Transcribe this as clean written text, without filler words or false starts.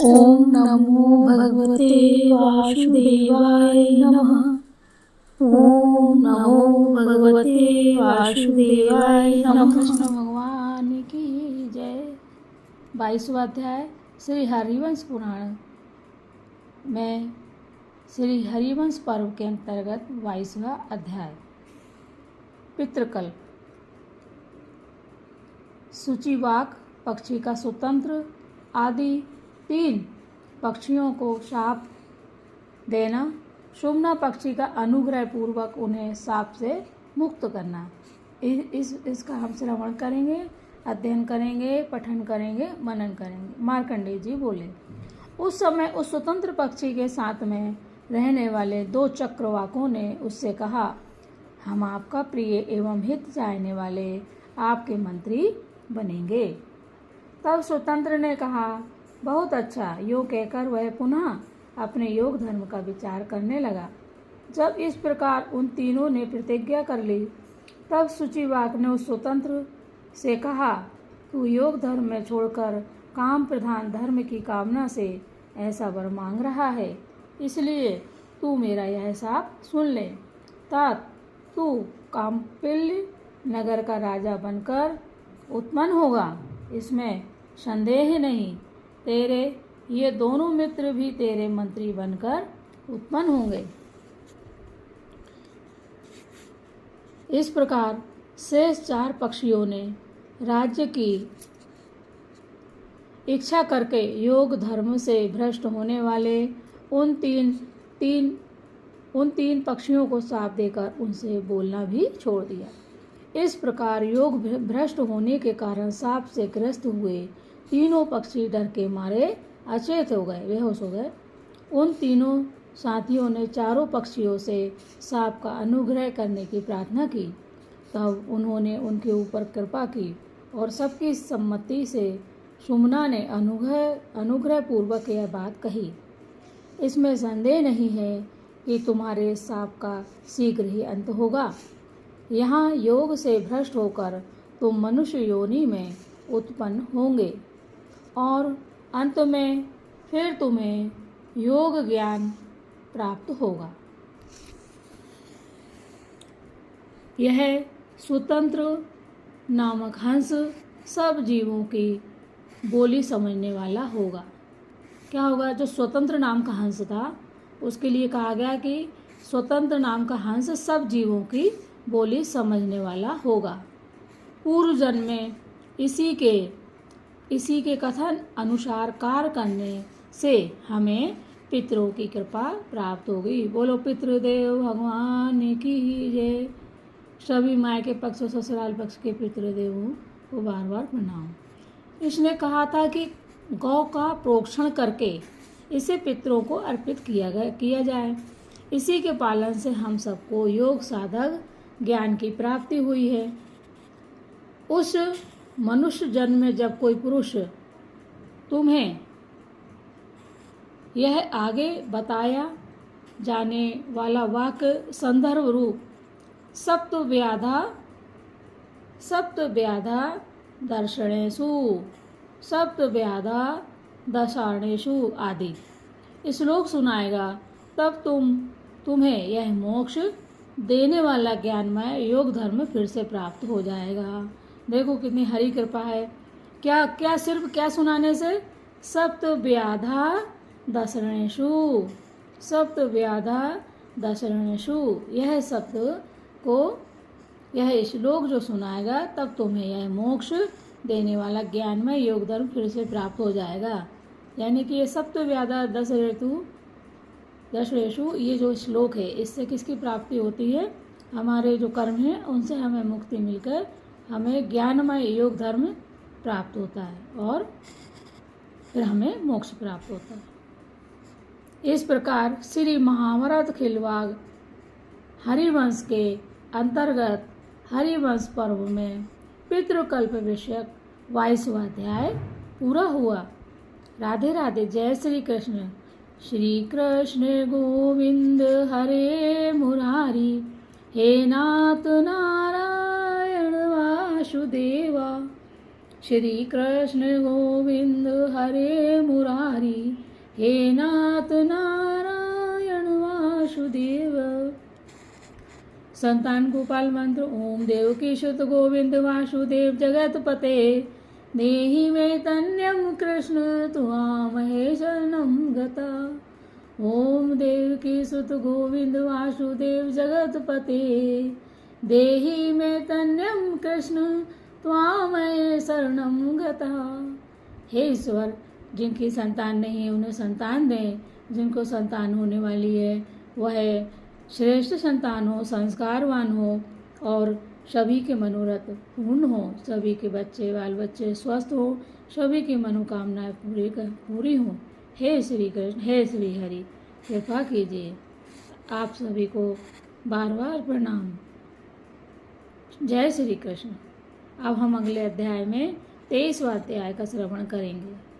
ओम नमो भगवते वासुदेवाय नमः। ओम नमो भगवते वासुदेवाय नमः। कृष्ण भगवान की जय। 22वां अध्याय श्री हरिवंश पुराण में श्री हरिवंश पर्व के अंतर्गत 22वां अध्याय पितृकल्प। सूचिवाक पक्षी का स्वतंत्र आदि 3 पक्षियों को शाप देना, शुम्ना पक्षी का अनुग्रह पूर्वक उन्हें शाप से मुक्त करना। इसका हम श्रवण करेंगे, अध्ययन करेंगे, पठन करेंगे, मनन करेंगे। मार्कंडेय जी बोले, उस समय उस स्वतंत्र पक्षी के साथ में रहने वाले 2 चक्रवाकों ने उससे कहा, हम आपका प्रिय एवं हित चाहने वाले आपके मंत्री बनेंगे। तब स्वतंत्र ने कहा, बहुत अच्छा। यो कहकर वह पुनः अपने योग धर्म का विचार करने लगा। जब इस प्रकार उन तीनों ने प्रतिज्ञा कर ली, तब सूचिवाक ने उस स्वतंत्र से कहा, तू योग धर्म में छोड़कर काम प्रधान धर्म की कामना से ऐसा वर मांग रहा है, इसलिए तू मेरा यह शाप सुन ले। तात तू काम्पिल्य नगर का राजा बनकर उत्पन्न होगा, इसमें संदेह नहीं। तेरे ये दोनों मित्र भी तेरे मंत्री बनकर उत्पन्न होंगे। इस प्रकार शेष 4 पक्षियों ने राज्य की इच्छा करके योग धर्म से भ्रष्ट होने वाले उन तीन पक्षियों को शाप देकर उनसे बोलना भी छोड़ दिया। इस प्रकार योग भ्रष्ट होने के कारण शाप से ग्रस्त हुए तीनों पक्षी डर के मारे अचेत हो गए, बेहोश हो गए। उन तीनों साथियों ने चारों पक्षियों से शाप का अनुग्रह करने की प्रार्थना की। तब उन्होंने उनके ऊपर कृपा की और सबकी सम्मति से सुमना ने अनुग्रह पूर्वक यह बात कही, इसमें संदेह नहीं है कि तुम्हारे शाप का शीघ्र ही अंत होगा। यहाँ योग से भ्रष्ट होकर तुम मनुष्य योनि में उत्पन्न होंगे और अंत में फिर तुम्हें योग ज्ञान प्राप्त होगा। यह स्वतंत्र नामक हंस सब जीवों की बोली समझने वाला होगा। क्या होगा? जो स्वतंत्र नाम का हंस था, उसके लिए कहा गया कि स्वतंत्र नाम का हंस सब जीवों की बोली समझने वाला होगा। पूर्व जन्म में इसी के कथन अनुसार कार्य करने से हमें पितरों की कृपा प्राप्त होगी। बोलो पितृदेव भगवान की जय। सभी माय के पक्ष और ससुराल पक्ष के पितृदेवों को बार बार प्रणाम। इसने कहा था कि गौ का प्रोक्षण करके इसे पितरों को अर्पित किया जाए। इसी के पालन से हम सबको योग साधक ज्ञान की प्राप्ति हुई है। उस मनुष्य जन्म में जब कोई पुरुष तुम्हें यह आगे बताया जाने वाला वाक्य संदर्भ रूप सप्त व्याधा दशाणेषु आदि श्लोक सुनाएगा, तब तुम्हें यह मोक्ष देने वाला ज्ञानमय योग धर्म फिर से प्राप्त हो जाएगा। देखो कितनी हरि कृपा है। क्या सिर्फ क्या सुनाने से? सप्त व्याधा दशरणेषु यह सप्त को यह श्लोक जो सुनाएगा, तब तुम्हें यह मोक्ष देने वाला ज्ञानमय योग धर्म फिर से प्राप्त हो जाएगा। यानी कि ये सप्त व्याधा दशरेषु ये जो श्लोक है, इससे किसकी प्राप्ति होती है? हमारे जो कर्म हैं उनसे हमें मुक्ति मिलकर हमें ज्ञानमय योग धर्म प्राप्त होता है और फिर हमें मोक्ष प्राप्त होता है। इस प्रकार श्री महाभारत खिलवाड़ हरिवंश के अंतर्गत हरिवंश पर्व में पितृकल्प विषयक 22वां अध्याय पूरा हुआ। राधे राधे। जय श्री कृष्ण। श्री कृष्ण गोविंद हरे मुरारी, हे नाथ नारायण वासुदेवा। श्री कृष्ण गोविंद हरे मुरारी, हे नाथ नारायण वासुदेव। संतान गोपाल मंत्र। ओम देवकी सुत गोविंद वासुदेव जगतपते, देहि मे तन्यम कृष्ण त्वामहे शरणं गता। ओम देवकी सुत गोविंद वासुदेव जगतपते, देहि मे तन्यम कृष्ण त्वामहे शरणं गता। हे ईश्वर, जिनकी संतान नहीं है उन्हें संतान दें, जिनको संतान होने वाली है वह श्रेष्ठ संतान हो, संस्कारवान हो और सभी के मनोरथ पूर्ण हो, सभी के बच्चे बाल बच्चे स्वस्थ हो, सभी की मनोकामनाएं पूरी हों। हे श्री कृष्ण, हे श्री हरि, कृपा कीजिए। आप सभी को बार बार प्रणाम। जय श्री कृष्ण। अब हम अगले अध्याय में 23वां अध्याय का श्रवण करेंगे।